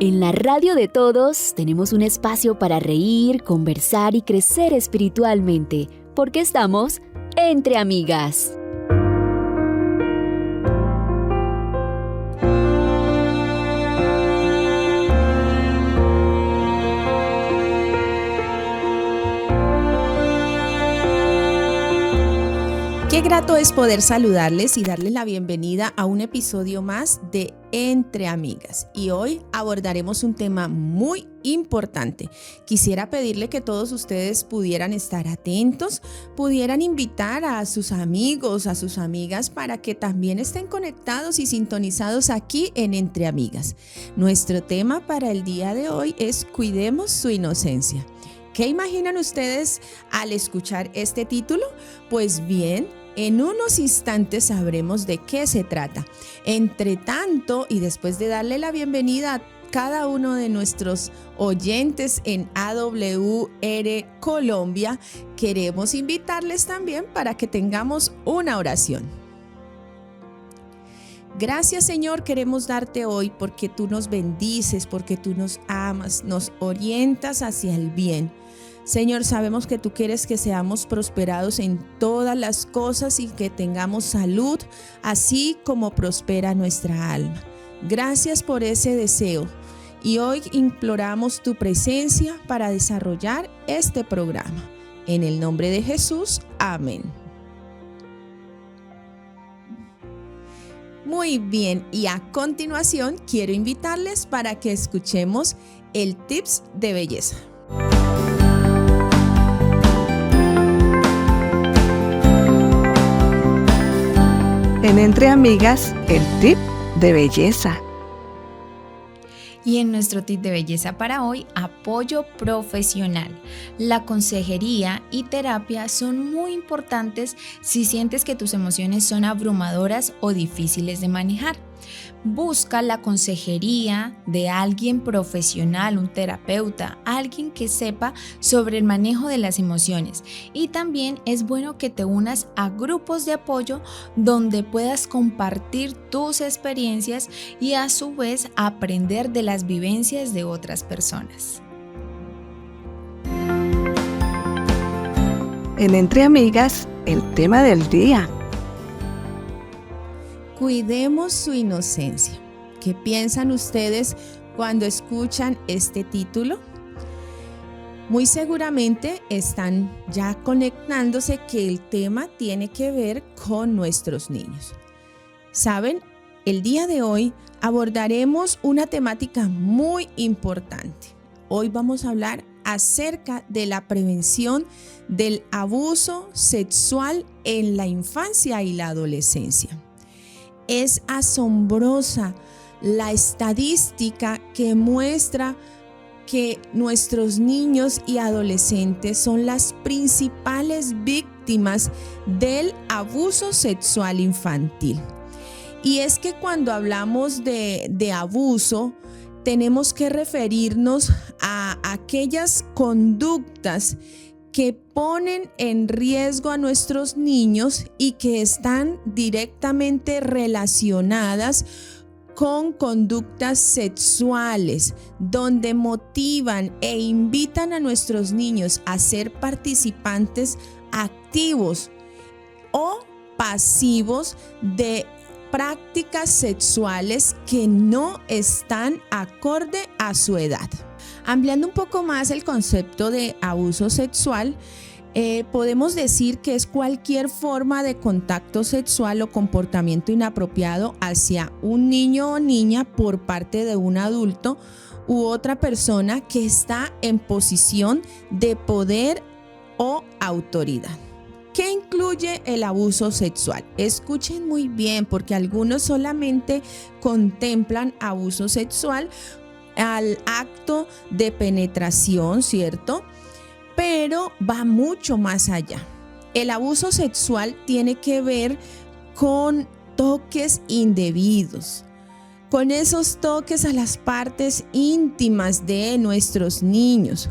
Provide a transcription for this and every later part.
En la radio de todos tenemos un espacio para reír, conversar y crecer espiritualmente, porque estamos entre amigas. Qué grato es poder saludarles y darles la bienvenida a un episodio más de Entre Amigas. Y hoy abordaremos un tema muy importante. Quisiera pedirle que todos ustedes pudieran estar atentos, pudieran invitar a sus amigos, a sus amigas para que también estén conectados y sintonizados aquí en Entre Amigas. Nuestro tema para el día de hoy es Cuidemos su inocencia. ¿Qué imaginan ustedes al escuchar este título? Pues bien, en unos instantes sabremos de qué se trata. Entre tanto, y después de darle la bienvenida a cada uno de nuestros oyentes en AWR Colombia, queremos invitarles también para que tengamos una oración. Gracias, Señor, queremos darte hoy porque tú nos bendices, porque tú nos amas, nos orientas hacia el bien. Señor, sabemos que tú quieres que seamos prosperados en todas las cosas y que tengamos salud, así como prospera nuestra alma. Gracias por ese deseo. Y hoy imploramos tu presencia para desarrollar este programa. En el nombre de Jesús, amén. Muy bien, y a continuación quiero invitarles para que escuchemos el Tips de Belleza. En Entre Amigas, el Tip de Belleza. Y en nuestro tip de belleza para hoy, apoyo profesional. La consejería y terapia son muy importantes si sientes que tus emociones son abrumadoras o difíciles de manejar. Busca la consejería de alguien profesional, un terapeuta, alguien que sepa sobre el manejo de las emociones. Y también es bueno que te unas a grupos de apoyo donde puedas compartir tus experiencias y a su vez aprender de las vivencias de otras personas. En Entre Amigas, el tema del día. Cuidemos su inocencia. ¿Qué piensan ustedes cuando escuchan este título? Muy seguramente están ya conectándose que el tema tiene que ver con nuestros niños. ¿Saben? El día de hoy abordaremos una temática muy importante. Hoy vamos a hablar acerca de la prevención del abuso sexual en la infancia y la adolescencia. Es asombrosa la estadística que muestra que nuestros niños y adolescentes son las principales víctimas del abuso sexual infantil. Y es que cuando hablamos de abuso, tenemos que referirnos a aquellas conductas que ponen en riesgo a nuestros niños y que están directamente relacionadas con conductas sexuales, donde motivan e invitan a nuestros niños a ser participantes activos o pasivos de prácticas sexuales que no están acorde a su edad. Ampliando un poco más el concepto de abuso sexual, podemos decir que es cualquier forma de contacto sexual o comportamiento inapropiado hacia un niño o niña por parte de un adulto u otra persona que está en posición de poder o autoridad. ¿Qué incluye el abuso sexual? Escuchen muy bien, porque algunos solamente contemplan abuso sexual al acto de penetración, ¿cierto? Pero va mucho más allá. El abuso sexual tiene que ver con toques indebidos, con esos toques a las partes íntimas de nuestros niños,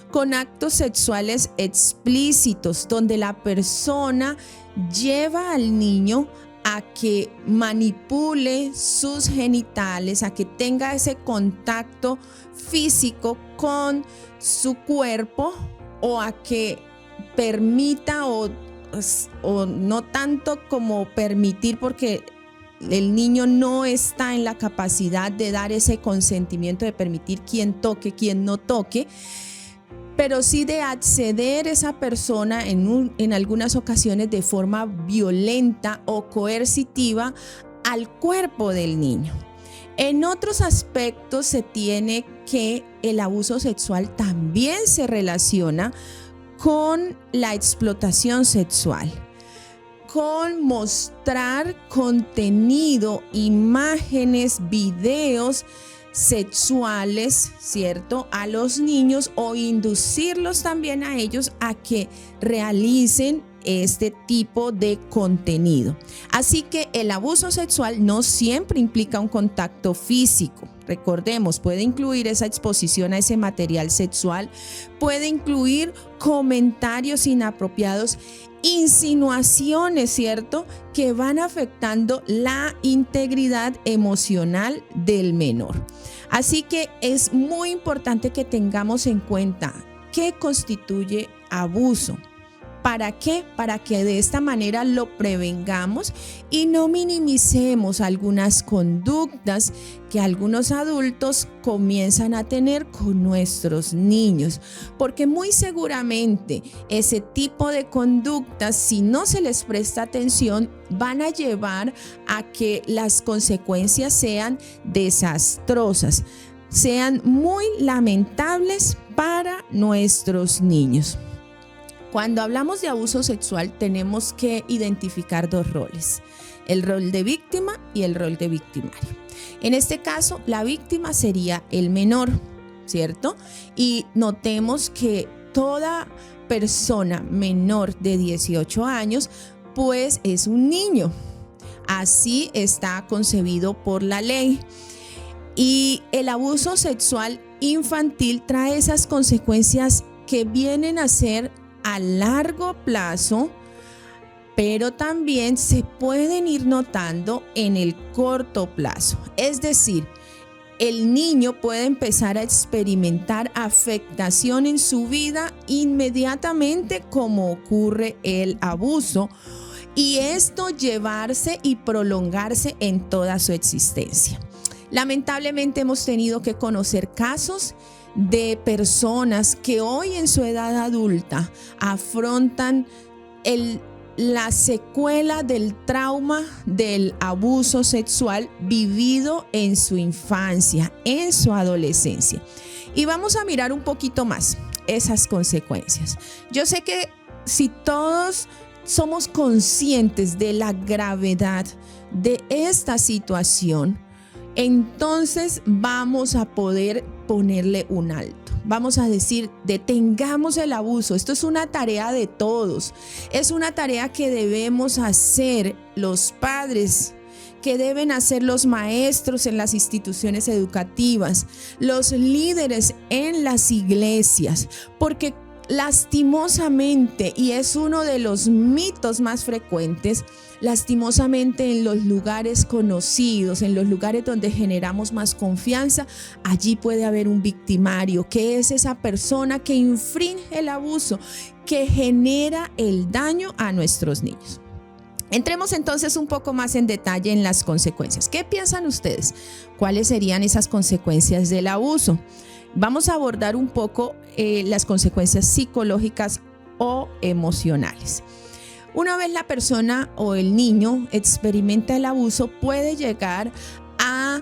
con actos sexuales explícitos donde la persona lleva al niño a que manipule sus genitales, a que tenga ese contacto físico con su cuerpo, o a que permita o no tanto como permitir, porque el niño no está en la capacidad de dar ese consentimiento de permitir quién toque, quién no toque, pero sí de acceder esa persona en algunas ocasiones de forma violenta o coercitiva al cuerpo del niño. En otros aspectos se tiene que el abuso sexual también se relaciona con la explotación sexual, con mostrar contenido, imágenes, videos sexuales, ¿cierto?, a los niños, o inducirlos también a ellos a que realicen este tipo de contenido. Así que el abuso sexual no siempre implica un contacto físico. Recordemos, puede incluir esa exposición a ese material sexual, puede incluir comentarios inapropiados, insinuaciones, ¿cierto?, que van afectando la integridad emocional del menor. Así que es muy importante que tengamos en cuenta qué constituye abuso. ¿Para qué? Para que de esta manera lo prevengamos y no minimicemos algunas conductas que algunos adultos comienzan a tener con nuestros niños, porque muy seguramente ese tipo de conductas, si no se les presta atención, van a llevar a que las consecuencias sean desastrosas, sean muy lamentables para nuestros niños. Cuando hablamos de abuso sexual tenemos que identificar dos roles, el rol de víctima y el rol de victimario. En este caso, la víctima sería el menor, ¿cierto? Y notemos que toda persona menor de 18 años, pues es un niño. Así está concebido por la ley. Y el abuso sexual infantil trae esas consecuencias que vienen a ser a largo plazo, pero también se pueden ir notando en el corto plazo. Es decir, el niño puede empezar a experimentar afectación en su vida inmediatamente como ocurre el abuso, y esto llevarse y prolongarse en toda su existencia. Lamentablemente hemos tenido que conocer casos de personas que hoy en su edad adulta afrontan la secuela del trauma del abuso sexual vivido en su infancia, en su adolescencia. Y vamos a mirar un poquito más esas consecuencias. Yo sé que si todos somos conscientes de la gravedad de esta situación, entonces vamos a poder ponerle un alto. Vamos a decir, detengamos el abuso. Esto es una tarea de todos. Es una tarea que debemos hacer los padres, que deben hacer los maestros en las instituciones educativas, los líderes en las iglesias, porque lastimosamente, y es uno de los mitos más frecuentes, lastimosamente en los lugares conocidos, en los lugares donde generamos más confianza, allí puede haber un victimario, que es esa persona que infringe el abuso, que genera el daño a nuestros niños. Entremos entonces un poco más en detalle en las consecuencias. ¿Qué piensan ustedes? ¿Cuáles serían esas consecuencias del abuso? Vamos a abordar un poco las consecuencias psicológicas o emocionales. Una vez la persona o el niño experimenta el abuso, puede llegar a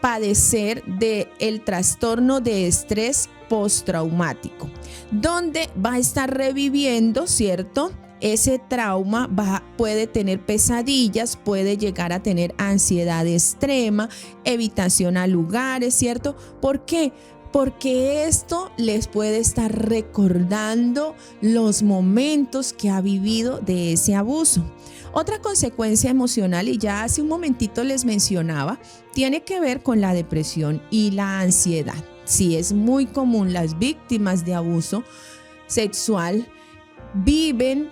padecer del trastorno de estrés postraumático, donde va a estar reviviendo, ¿cierto?, ese trauma, puede tener pesadillas, puede llegar a tener ansiedad extrema, evitación a lugares, ¿cierto? ¿Por qué? Porque esto les puede estar recordando los momentos que ha vivido de ese abuso. Otra consecuencia emocional, y ya hace un momentito les mencionaba, tiene que ver con la depresión y la ansiedad. Sí, es muy común, las víctimas de abuso sexual viven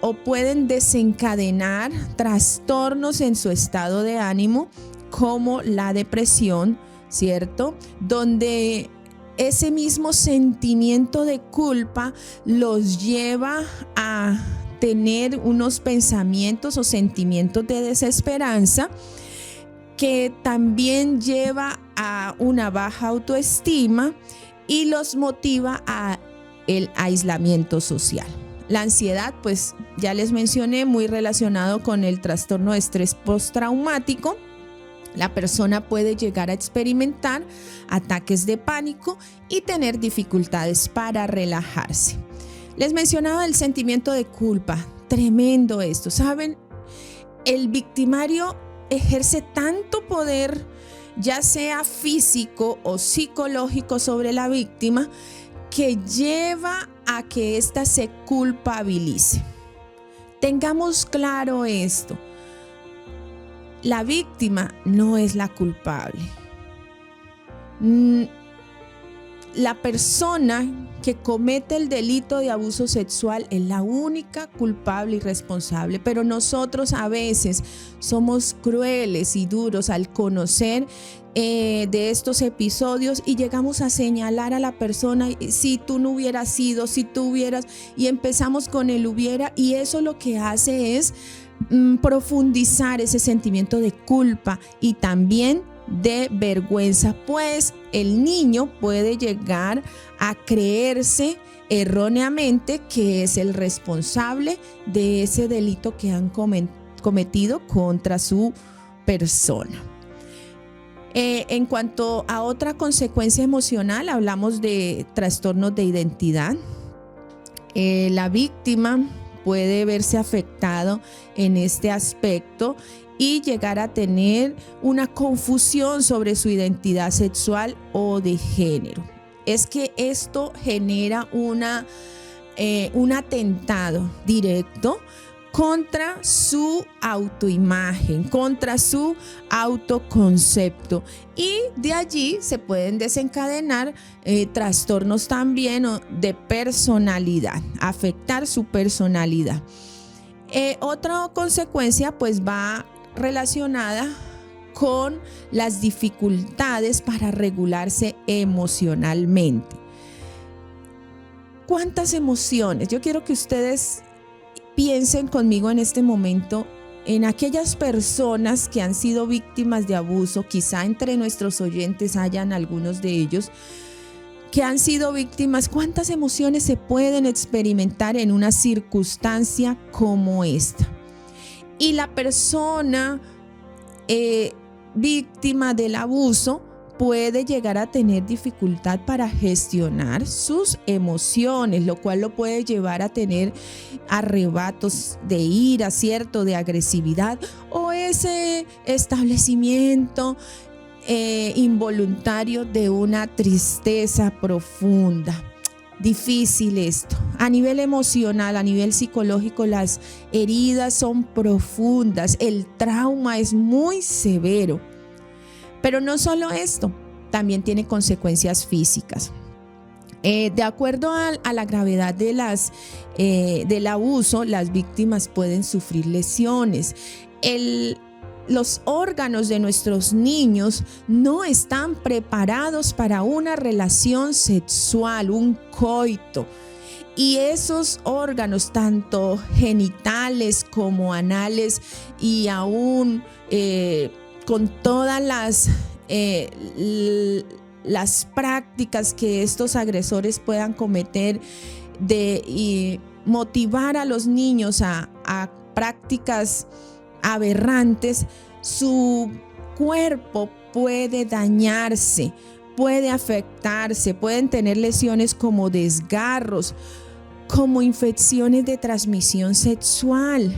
o pueden desencadenar trastornos en su estado de ánimo, como la depresión, ¿cierto? Donde ese mismo sentimiento de culpa los lleva a tener unos pensamientos o sentimientos de desesperanza, que también lleva a una baja autoestima y los motiva a el aislamiento social. La ansiedad, pues ya les mencioné, muy relacionado con el trastorno de estrés postraumático. La persona puede llegar a experimentar ataques de pánico y tener dificultades para relajarse. Les mencionaba el sentimiento de culpa. Tremendo esto, ¿saben? El victimario ejerce tanto poder, ya sea físico o psicológico, sobre la víctima, que lleva a que ésta se culpabilice. Tengamos claro esto. La víctima no es la culpable. La persona que comete el delito de abuso sexual es la única culpable y responsable, pero nosotros a veces somos crueles y duros al conocer de estos episodios y llegamos a señalar a la persona: si tú no hubieras sido, si tú hubieras, y empezamos con el hubiera, y eso lo que hace es profundizar ese sentimiento de culpa y también de vergüenza, pues el niño puede llegar a creerse erróneamente que es el responsable de ese delito que han cometido contra su persona. En cuanto a otra consecuencia emocional, hablamos de trastornos de identidad. La víctima puede verse afectado en este aspecto y llegar a tener una confusión sobre su identidad sexual o de género. Es que esto genera un atentado directo contra su autoimagen, contra su autoconcepto, y de allí se pueden desencadenar trastornos también de personalidad, afectar su personalidad. Otra consecuencia pues va relacionada con las dificultades para regularse emocionalmente. ¿Cuántas emociones? Yo quiero que ustedes piensen conmigo en este momento en aquellas personas que han sido víctimas de abuso. Quizá entre nuestros oyentes hayan algunos de ellos que han sido víctimas. ¿Cuántas emociones se pueden experimentar en una circunstancia como esta? Y la persona víctima del abuso puede llegar a tener dificultad para gestionar sus emociones, lo cual lo puede llevar a tener arrebatos de ira, ¿cierto?, de agresividad, o ese establecimiento involuntario de una tristeza profunda. Difícil esto. A nivel emocional, a nivel psicológico, las heridas son profundas, el trauma es muy severo. Pero no solo esto, también tiene consecuencias físicas. De acuerdo a la gravedad del abuso, las víctimas pueden sufrir lesiones. Los órganos de nuestros niños no están preparados para una relación sexual, un coito. Y esos órganos, tanto genitales como anales, y aún con todas las prácticas que estos agresores puedan cometer y motivar a los niños a prácticas aberrantes, su cuerpo puede dañarse, puede afectarse, pueden tener lesiones como desgarros, como infecciones de transmisión sexual.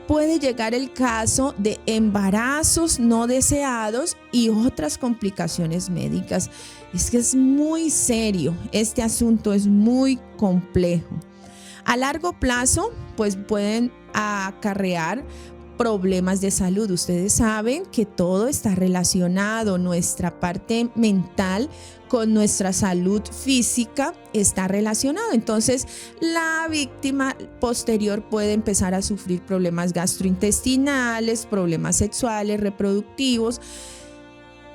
Puede llegar el caso de embarazos no deseados y otras complicaciones médicas. Es que es muy serio, este asunto es muy complejo. A largo plazo, pues pueden acarrear problemas de salud. Ustedes saben que todo está relacionado, nuestra parte mental con nuestra salud física está relacionado. Entonces, la víctima posterior puede empezar a sufrir problemas gastrointestinales, problemas sexuales, reproductivos,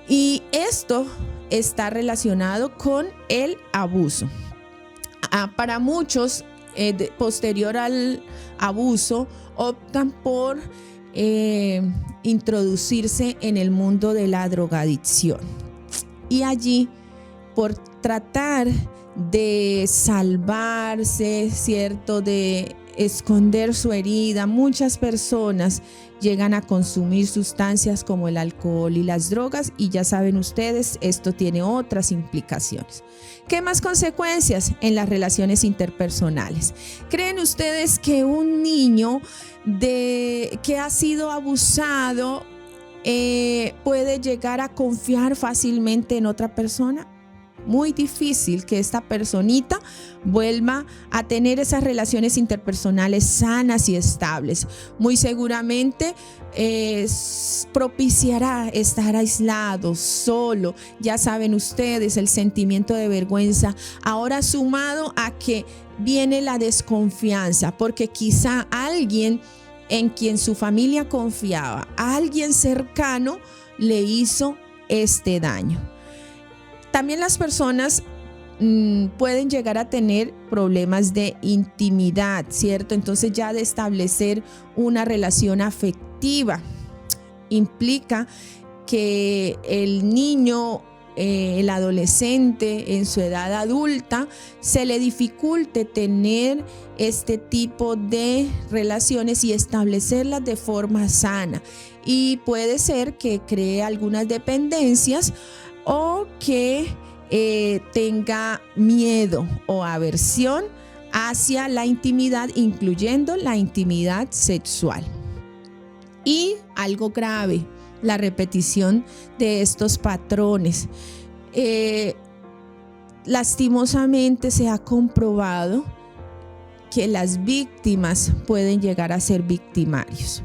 y esto está relacionado con el abuso. Para muchos, posterior al abuso, optan por introducirse en el mundo de la drogadicción. Y allí, por tratar de salvarse, ¿cierto?, de esconder su herida, muchas personas llegan a consumir sustancias como el alcohol y las drogas, y ya saben ustedes, esto tiene otras implicaciones. ¿Qué más consecuencias en las relaciones interpersonales? ¿Creen ustedes que un niño que ha sido abusado puede llegar a confiar fácilmente en otra persona? Muy difícil que esta personita vuelva a tener esas relaciones interpersonales sanas y estables. Muy seguramente propiciará estar aislado, solo. Ya saben ustedes, el sentimiento de vergüenza, ahora sumado a que viene la desconfianza, porque quizá alguien en quien su familia confiaba, alguien cercano, le hizo este daño. También las personas pueden llegar a tener problemas de intimidad, ¿cierto? Entonces, ya de establecer una relación afectiva implica que el niño, el adolescente en su edad adulta, se le dificulte tener este tipo de relaciones y establecerlas de forma sana. Y puede ser que cree algunas dependencias o que tenga miedo o aversión hacia la intimidad, incluyendo la intimidad sexual. Y algo grave, la repetición de estos patrones. Lastimosamente se ha comprobado que las víctimas pueden llegar a ser victimarios.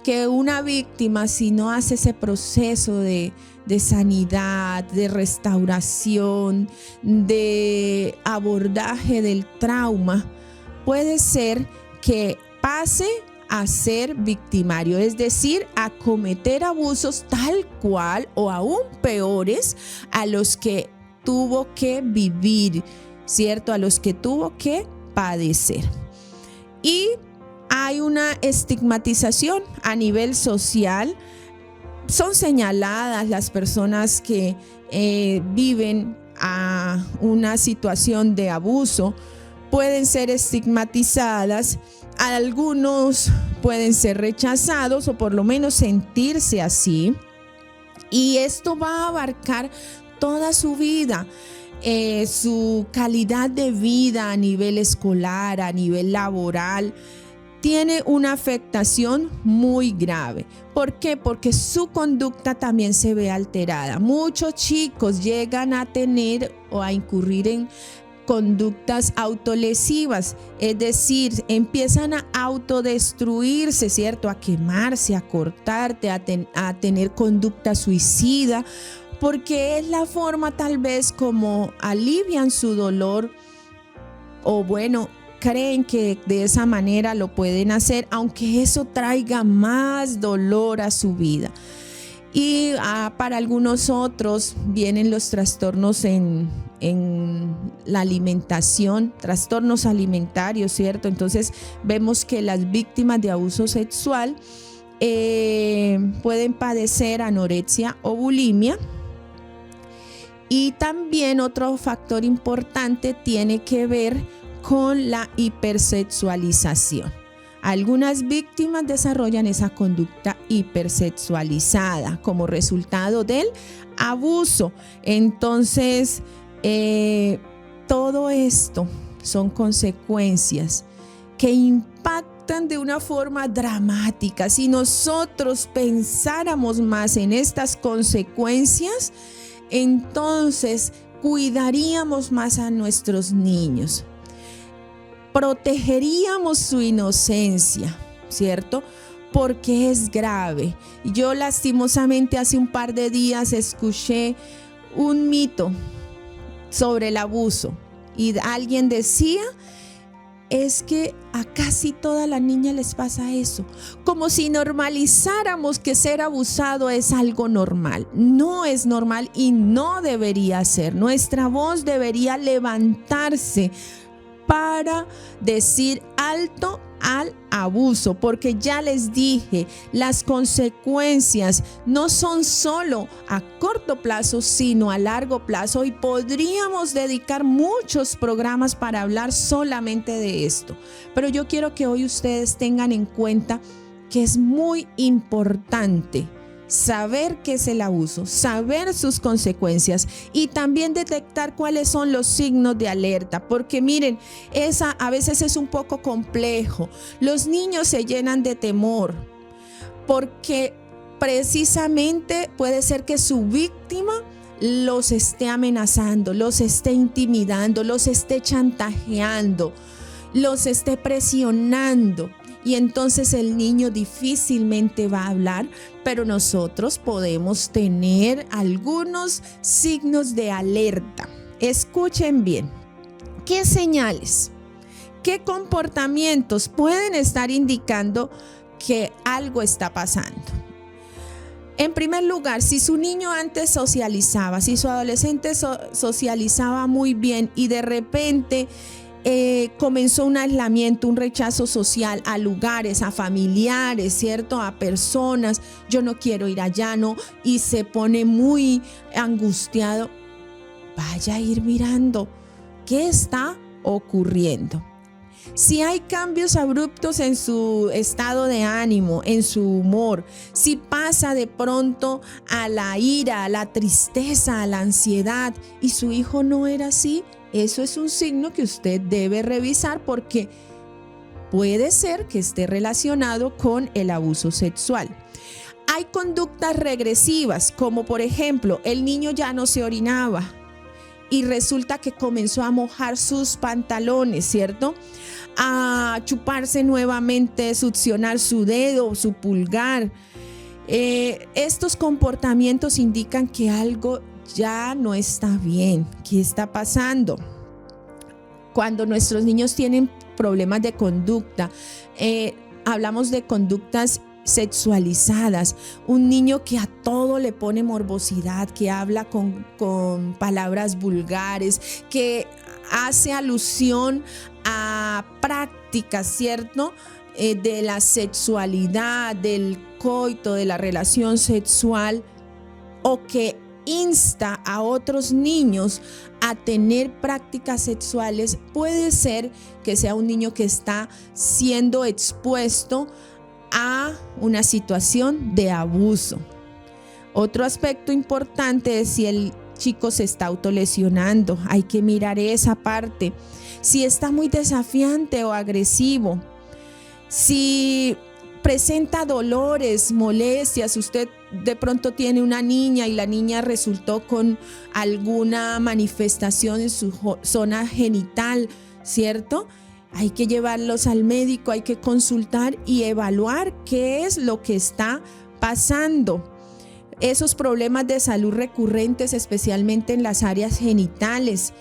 Que una víctima, si no hace ese proceso de sanidad, de restauración, de abordaje del trauma, puede ser que pase a ser victimario, es decir, a cometer abusos tal cual o aún peores a los que tuvo que vivir, ¿cierto? A los que tuvo que padecer. Y hay una estigmatización a nivel social. Son señaladas las personas que viven a una situación de abuso, pueden ser estigmatizadas, algunos pueden ser rechazados o por lo menos sentirse así, y esto va a abarcar toda su vida. Su calidad de vida a nivel escolar, a nivel laboral, tiene una afectación muy grave. ¿Por qué? Porque su conducta también se ve alterada. Muchos chicos llegan a tener o a incurrir en conductas autolesivas, es decir, empiezan a autodestruirse, ¿cierto? A quemarse, a cortarte, a tener conducta suicida, porque es la forma tal vez como alivian su dolor, o bueno, creen que de esa manera lo pueden hacer, aunque eso traiga más dolor a su vida. Y para algunos otros vienen los trastornos en la alimentación, trastornos alimentarios, ¿cierto? Entonces vemos que las víctimas de abuso sexual pueden padecer anorexia o bulimia. Y también otro factor importante tiene que ver con la hipersexualización. Algunas víctimas desarrollan esa conducta hipersexualizada como resultado del abuso. Entonces, todo esto son consecuencias que impactan de una forma dramática. Si nosotros pensáramos más en estas consecuencias, entonces cuidaríamos más a nuestros niños. Protegeríamos su inocencia, ¿cierto? porque es grave. Yo lastimosamente hace un par de días escuché un mito sobre el abuso y alguien decía, es que a casi todas las niñas les pasa eso, como si normalizáramos que ser abusado es algo normal. No es normal y no debería ser. Nuestra voz debería levantarse para decir alto al abuso, porque ya les dije, las consecuencias no son solo a corto plazo, sino a largo plazo, y podríamos dedicar muchos programas para hablar solamente de esto. Pero yo quiero que hoy ustedes tengan en cuenta que es muy importante saber qué es el abuso, saber sus consecuencias y también detectar cuáles son los signos de alerta, porque miren, a veces es un poco complejo. Los niños se llenan de temor porque precisamente puede ser que su víctima los esté amenazando, los esté intimidando, los esté chantajeando, los esté presionando. Y entonces el niño difícilmente va a hablar, pero nosotros podemos tener algunos signos de alerta. Escuchen bien, ¿qué señales, qué comportamientos pueden estar indicando que algo está pasando? En primer lugar, si su niño antes socializaba, si su adolescente socializaba muy bien y de repente comenzó un aislamiento, un rechazo social a lugares, a familiares, ¿cierto? A personas, yo no quiero ir allá, ¿no? Y se pone muy angustiado, vaya a ir mirando qué está ocurriendo. Si hay cambios abruptos en su estado de ánimo, en su humor, si pasa de pronto a la ira, a la tristeza, a la ansiedad, y su hijo no era así, eso es un signo que usted debe revisar, porque puede ser que esté relacionado con el abuso sexual. Hay conductas regresivas, como por ejemplo, el niño ya no se orinaba y resulta que comenzó a mojar sus pantalones, ¿cierto? A chuparse nuevamente, succionar su dedo, su pulgar. Estos comportamientos indican que algo ya no está bien. ¿Qué está pasando? Cuando nuestros niños tienen problemas de conducta, hablamos de conductas sexualizadas, un niño que a todo le pone morbosidad, que habla con palabras vulgares, que hace alusión a prácticas, ¿cierto? De la sexualidad, del coito, de la relación sexual, o que insta a otros niños a tener prácticas sexuales. Puede ser que sea un niño que está siendo expuesto a una situación de abuso. Otro aspecto importante es si el chico se está autolesionando. Hay que mirar esa parte. Si está muy desafiante o agresivo, si presenta dolores, molestias, usted de pronto tiene una niña y la niña resultó con alguna manifestación en su zona genital, ¿cierto? Hay que llevarlos al médico, hay que consultar y evaluar qué es lo que está pasando. Esos problemas de salud recurrentes, especialmente en las áreas genitales,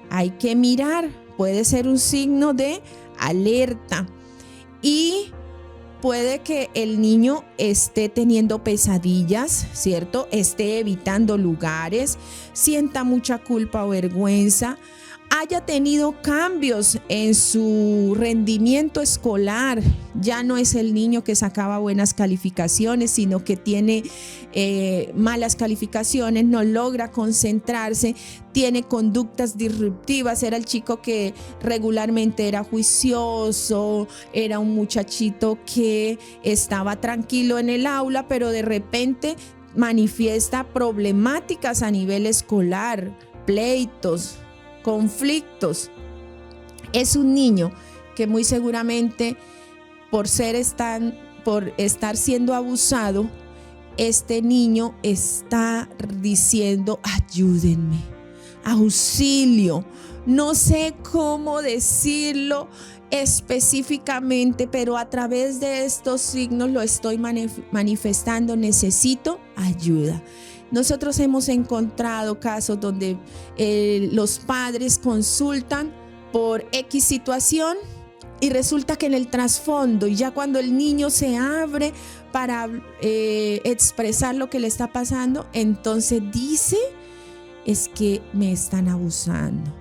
hay que mirar, puede ser un signo de alerta. Y puede que el niño esté teniendo pesadillas, ¿cierto? Esté evitando lugares, sienta mucha culpa o vergüenza, haya tenido cambios en su rendimiento escolar. Ya no es el niño que sacaba buenas calificaciones, sino que tiene malas calificaciones, no logra concentrarse, tiene conductas disruptivas. Era el chico que regularmente era juicioso, era un muchachito que estaba tranquilo en el aula, pero de repente manifiesta problemáticas a nivel escolar, pleitos, conflictos. Es un niño que muy seguramente por estar siendo abusado, este niño está diciendo: ayúdenme, auxilio, no sé cómo decirlo, específicamente, pero a través de estos signos lo estoy manifestando, necesito ayuda. Nosotros hemos encontrado casos donde los padres consultan por X situación y resulta que en el trasfondo, y ya cuando el niño se abre para expresar lo que le está pasando, entonces dice: es que me están abusando,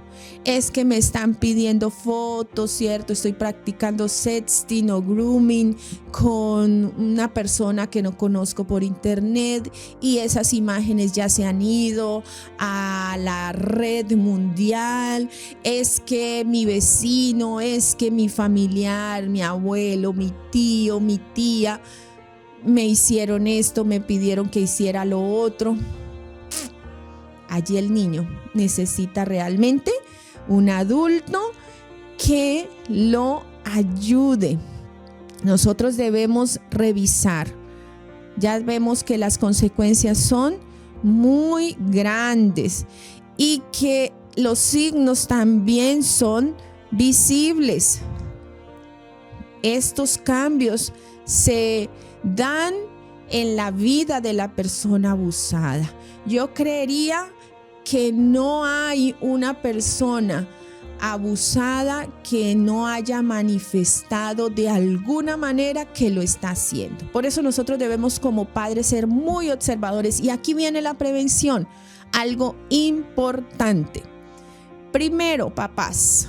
es que me están pidiendo fotos, ¿cierto? Estoy practicando sexting o grooming con una persona que no conozco por internet y esas imágenes ya se han ido a la red mundial. Es que mi vecino, es que mi familiar, mi abuelo, mi tío, mi tía me hicieron esto, me pidieron que hiciera lo otro. Allí el niño necesita realmente un adulto que lo ayude. Nosotros debemos revisar. Ya vemos que las consecuencias son muy grandes y que los signos también son visibles. Estos cambios se dan en la vida de la persona abusada. Yo creería que no hay una persona abusada que no haya manifestado de alguna manera que lo está haciendo. Por eso nosotros debemos como padres ser muy observadores. Y aquí viene la prevención, algo importante. Primero, papás,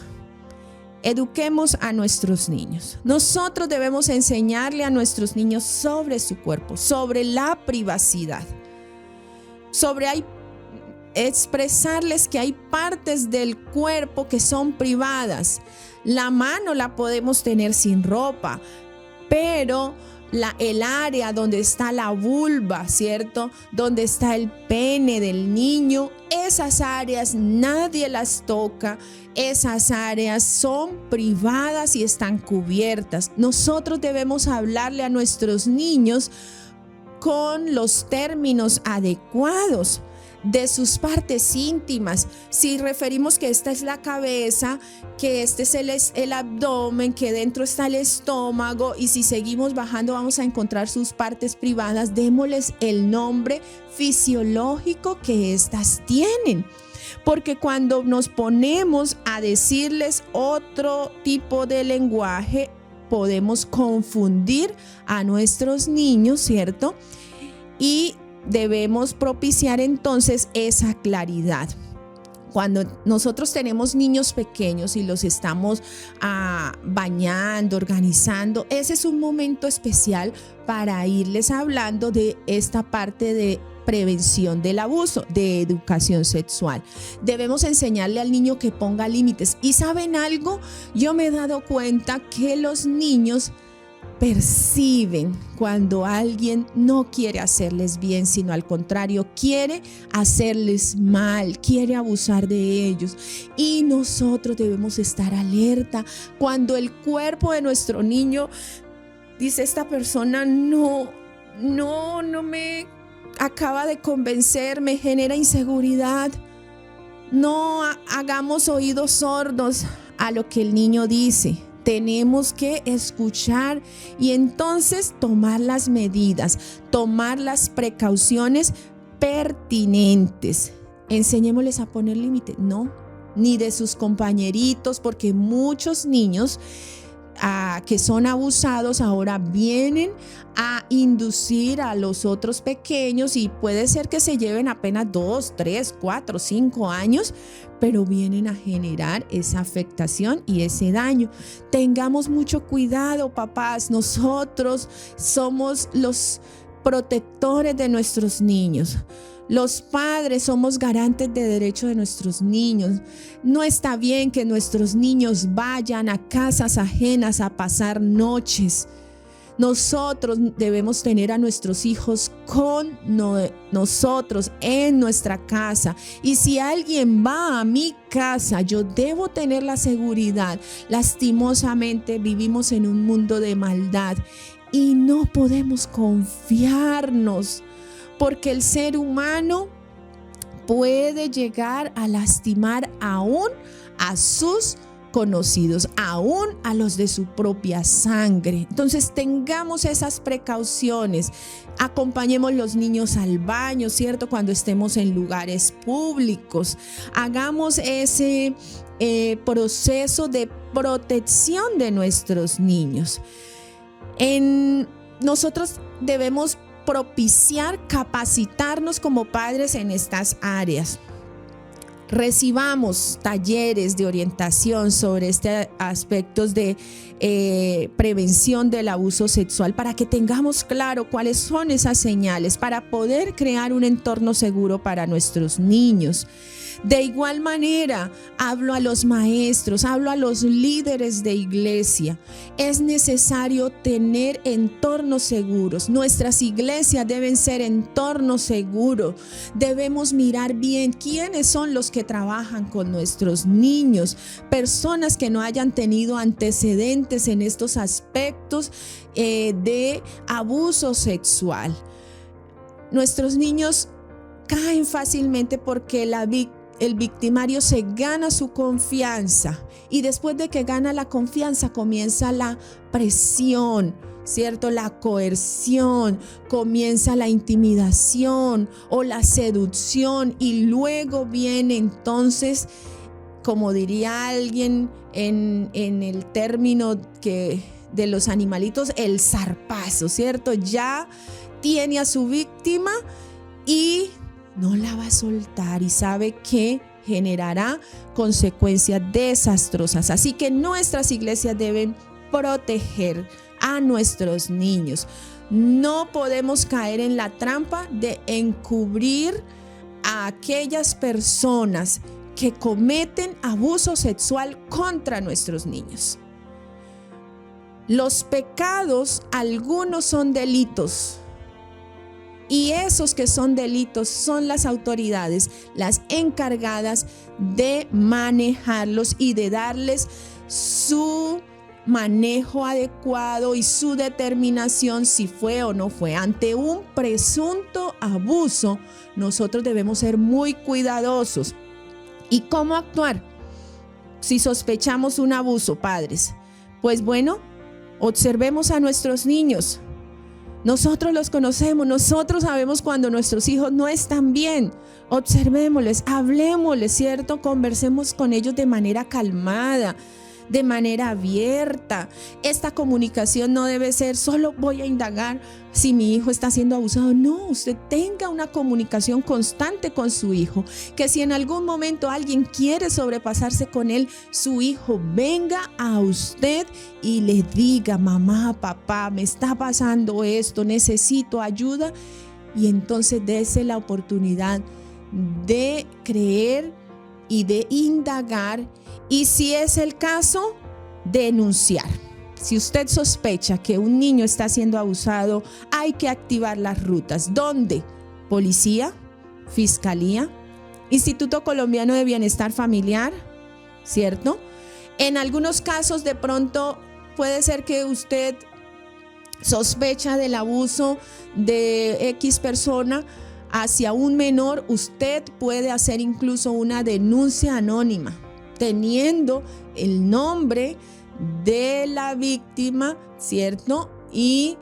eduquemos a nuestros niños. Nosotros debemos enseñarle a nuestros niños sobre su cuerpo, sobre la privacidad, expresarles que hay partes del cuerpo que son privadas. La mano la podemos tener sin ropa, pero el área donde está la vulva, ¿cierto? Donde está el pene del niño, esas áreas nadie las toca. Esas áreas son privadas y están cubiertas. Nosotros debemos hablarle a nuestros niños con los términos adecuados de sus partes íntimas. Si referimos que esta es la cabeza, que este es el abdomen, que dentro está el estómago, y si seguimos bajando vamos a encontrar sus partes privadas, démosles el nombre fisiológico que éstas tienen. Porque cuando nos ponemos a decirles otro tipo de lenguaje, podemos confundir a nuestros niños, ¿cierto? Y debemos propiciar entonces esa claridad. Cuando nosotros tenemos niños pequeños y los estamos bañando, organizando, ese es un momento especial para irles hablando de esta parte de prevención del abuso, de educación sexual. Debemos enseñarle al niño que ponga límites. ¿Y saben algo? Yo me he dado cuenta que los niños perciben cuando alguien no quiere hacerles bien, sino al contrario, quiere hacerles mal, quiere abusar de ellos. Y nosotros debemos estar alerta cuando el cuerpo de nuestro niño dice: esta persona no me acaba de convencer, me genera inseguridad. No hagamos oídos sordos a lo que el niño dice. Tenemos que escuchar y entonces tomar las medidas, tomar las precauciones pertinentes. Enseñémosles a poner límite, no, ni de sus compañeritos, porque muchos niños que son abusados ahora vienen a inducir a los otros pequeños, y puede ser que se lleven apenas 2, 3, 4, 5 años, pero vienen a generar esa afectación y ese daño. Tengamos mucho cuidado, papás. Nosotros somos los protectores de nuestros niños. Los padres somos garantes de derechos de nuestros niños. No está bien que nuestros niños vayan a casas ajenas a pasar noches. Nosotros debemos tener a nuestros hijos con nosotros en nuestra casa. Y si alguien va a mi casa, yo debo tener la seguridad. Lastimosamente vivimos en un mundo de maldad y no podemos confiarnos, porque el ser humano puede llegar a lastimar aún a sus conocidos, aún a los de su propia sangre. Entonces tengamos esas precauciones. Acompañemos los niños al baño, ¿cierto? Cuando estemos en lugares públicos. Hagamos ese proceso de protección de nuestros niños. Nosotros debemos propiciar, capacitarnos como padres en estas áreas. Recibamos talleres de orientación sobre aspectos de prevención del abuso sexual para que tengamos claro cuáles son esas señales para poder crear un entorno seguro para nuestros niños. De igual manera, hablo a los maestros, hablo a los líderes de iglesia. Es necesario tener entornos seguros. Nuestras iglesias deben ser entornos seguros. Debemos mirar bien quiénes son los que trabajan con nuestros niños. Personas que no hayan tenido antecedentes en estos aspectos de abuso sexual. Nuestros niños caen fácilmente porque el victimario se gana su confianza, y después de que gana la confianza comienza la presión, ¿cierto? La coerción, comienza la intimidación o la seducción, y luego viene entonces, como diría alguien en el término de los animalitos, el zarpazo, ¿cierto? Ya tiene a su víctima y no la va a soltar, y sabe que generará consecuencias desastrosas. Así que nuestras iglesias deben proteger a nuestros niños. No podemos caer en la trampa de encubrir a aquellas personas que cometen abuso sexual contra nuestros niños. Los pecados, algunos son delitos, y esos que son delitos son las autoridades las encargadas de manejarlos y de darles su manejo adecuado y su determinación si fue o no fue. Ante un presunto abuso, nosotros debemos ser muy cuidadosos. ¿Y cómo actuar si sospechamos un abuso, padres? Pues bueno, observemos a nuestros niños. Nosotros los conocemos, nosotros sabemos cuando nuestros hijos no están bien. Observémosles, hablemosles, ¿cierto? Conversemos con ellos de manera calmada, de manera abierta. Esta comunicación no debe ser solo voy a indagar si mi hijo está siendo abusado. No, usted tenga una comunicación constante con su hijo, que si en algún momento alguien quiere sobrepasarse con él, su hijo venga a usted y le diga: mamá, papá, me está pasando esto, necesito ayuda. Y entonces dése la oportunidad de creer y de indagar, y si es el caso, denunciar. Si usted sospecha que un niño está siendo abusado, hay que activar las rutas. ¿Dónde? Policía, Fiscalía, Instituto Colombiano de Bienestar Familiar, ¿cierto? En algunos casos de pronto puede ser que usted sospecha del abuso de X persona hacia un menor. Usted puede hacer incluso una denuncia anónima, teniendo el nombre de la víctima, ¿cierto? Y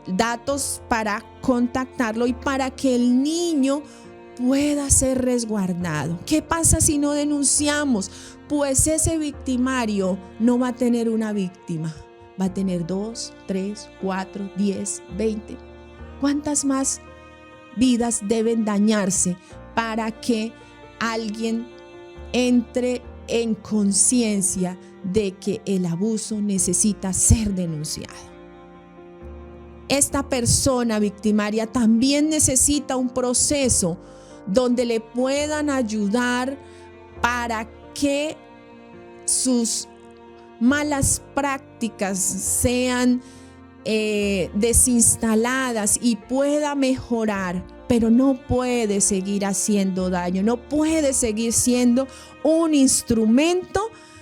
datos para contactarlo y para que el niño pueda ser resguardado. ¿Qué pasa si no denunciamos? Pues ese victimario no va a tener una víctima, va a tener 2, 3, 4, 10, 20. ¿Cuántas más vidas deben dañarse para que alguien entre en conciencia de que el abuso necesita ser denunciado? Esta persona victimaria también necesita un proceso donde le puedan ayudar para que sus malas prácticas sean desinstaladas y pueda mejorar, pero no puede seguir haciendo daño, no puede seguir siendo un instrumento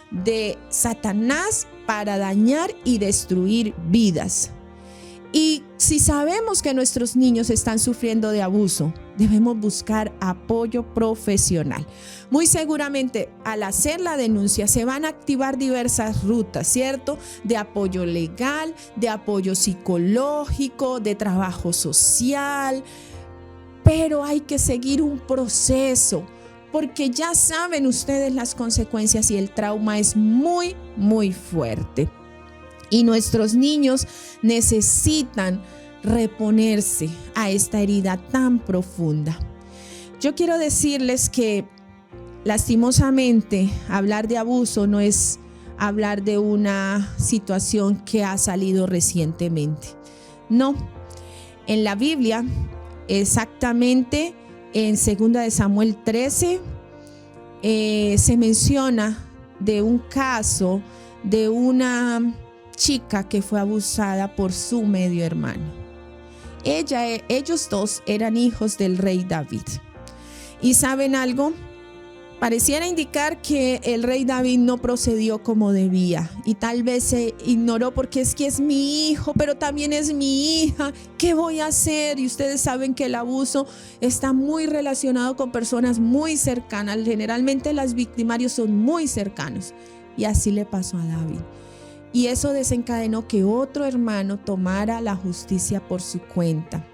de Satanás para dañar y destruir vidas. Y si sabemos que nuestros niños están sufriendo de abuso, debemos buscar apoyo profesional. Muy seguramente al hacer la denuncia se van a activar diversas rutas, ¿cierto? De apoyo legal, de apoyo psicológico, de trabajo social, pero hay que seguir un proceso, porque ya saben ustedes las consecuencias y el trauma es muy, muy fuerte. Y nuestros niños necesitan reponerse a esta herida tan profunda. Yo quiero decirles que lastimosamente hablar de abuso no es hablar de una situación que ha salido recientemente. No, en la Biblia, exactamente en 2 de Samuel 13, se menciona de un caso de una chica que fue abusada por su medio hermano. Ellos dos eran hijos del rey David. ¿Y saben algo? Pareciera indicar que el rey David no procedió como debía y tal vez se ignoró porque es que es mi hijo, pero también es mi hija. ¿Qué voy a hacer? Y ustedes saben que el abuso está muy relacionado con personas muy cercanas. Generalmente los victimarios son muy cercanos y así le pasó a David. Y eso desencadenó que otro hermano tomara la justicia por su cuenta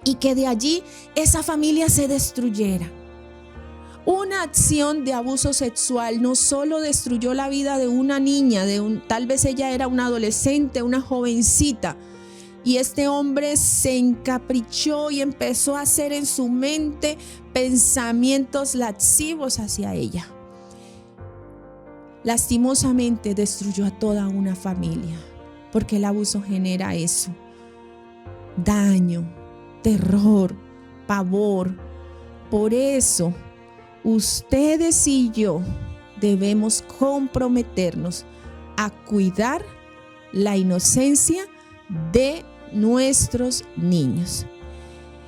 y que de allí esa familia se destruyera. Una acción de abuso sexual no solo destruyó la vida de una niña, tal vez ella era una adolescente, una jovencita, y este hombre se encaprichó y empezó a hacer en su mente pensamientos lascivos hacia ella. Lastimosamente destruyó a toda una familia, porque el abuso genera eso: daño, terror, pavor. Por eso, ustedes y yo debemos comprometernos a cuidar la inocencia de nuestros niños.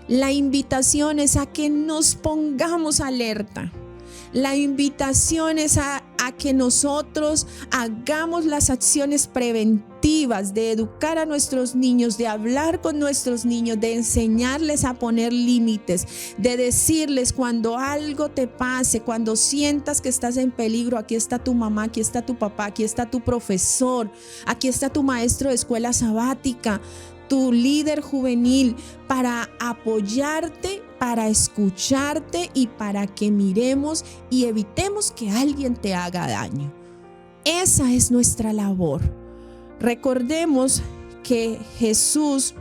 La invitación es a que nos pongamos alerta. La invitación es a que nosotros hagamos las acciones preventivas de educar a nuestros niños, de hablar con nuestros niños, de enseñarles a poner límites, de decirles cuando algo te pase, cuando sientas que estás en peligro, aquí está tu mamá, aquí está tu papá, aquí está tu profesor, aquí está tu maestro de escuela sabática, tu líder juvenil, para apoyarte, para escucharte y para que miremos y evitemos que alguien te haga daño. Esa es nuestra labor. Recordemos que Jesús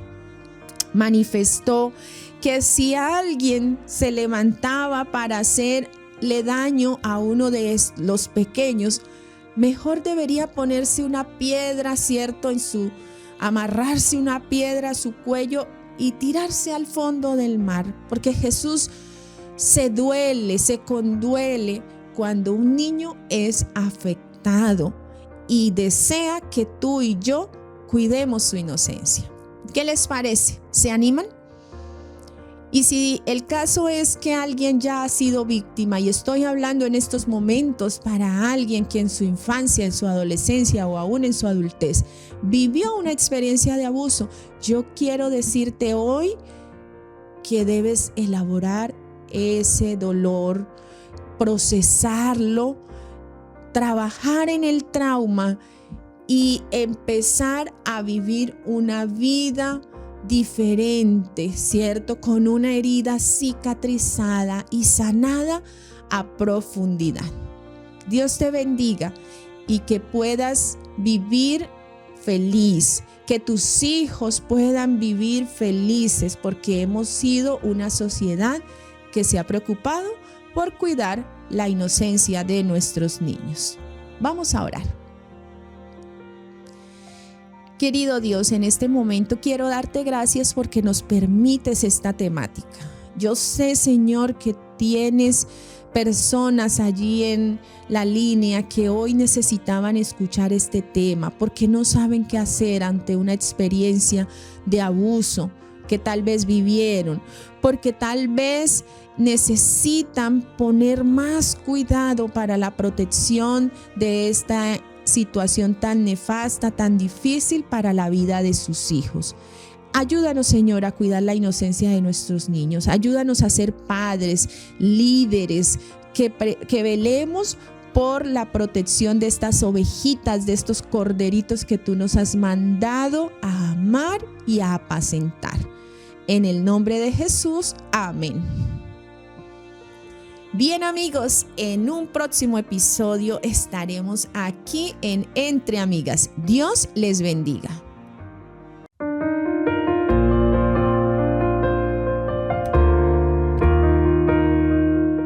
manifestó que si alguien se levantaba para hacerle daño a uno de los pequeños, mejor debería ponerse una piedra, ¿cierto? Amarrarse una piedra a su cuello y tirarse al fondo del mar, porque Jesús se conduele cuando un niño es afectado y desea que tú y yo cuidemos su inocencia. ¿Qué les parece? ¿Se animan? Y si el caso es que alguien ya ha sido víctima, y estoy hablando en estos momentos para alguien que en su infancia, en su adolescencia o aún en su adultez vivió una experiencia de abuso, yo quiero decirte hoy que debes elaborar ese dolor, procesarlo, trabajar en el trauma y empezar a vivir una vida diferente, ¿cierto? Con una herida cicatrizada y sanada a profundidad. Dios te bendiga y que puedas vivir feliz, que tus hijos puedan vivir felices, porque hemos sido una sociedad que se ha preocupado por cuidar la inocencia de nuestros niños. Vamos a orar. Querido Dios, en este momento quiero darte gracias porque nos permites esta temática. Yo sé, Señor, que tienes personas allí en la línea que hoy necesitaban escuchar este tema porque no saben qué hacer ante una experiencia de abuso que tal vez vivieron, porque tal vez necesitan poner más cuidado para la protección de esta situación tan nefasta, tan difícil para la vida de sus hijos. Ayúdanos, Señor, a cuidar la inocencia de nuestros niños. Ayúdanos a ser padres, líderes, que velemos por la protección de estas ovejitas, de estos corderitos que tú nos has mandado a amar y a apacentar. En el nombre de Jesús, amén. Bien, amigos, en un próximo episodio estaremos aquí en Entre Amigas. Dios les bendiga.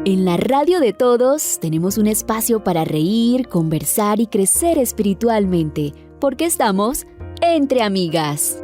En la radio de todos tenemos un espacio para reír, conversar y crecer espiritualmente, porque estamos entre amigas.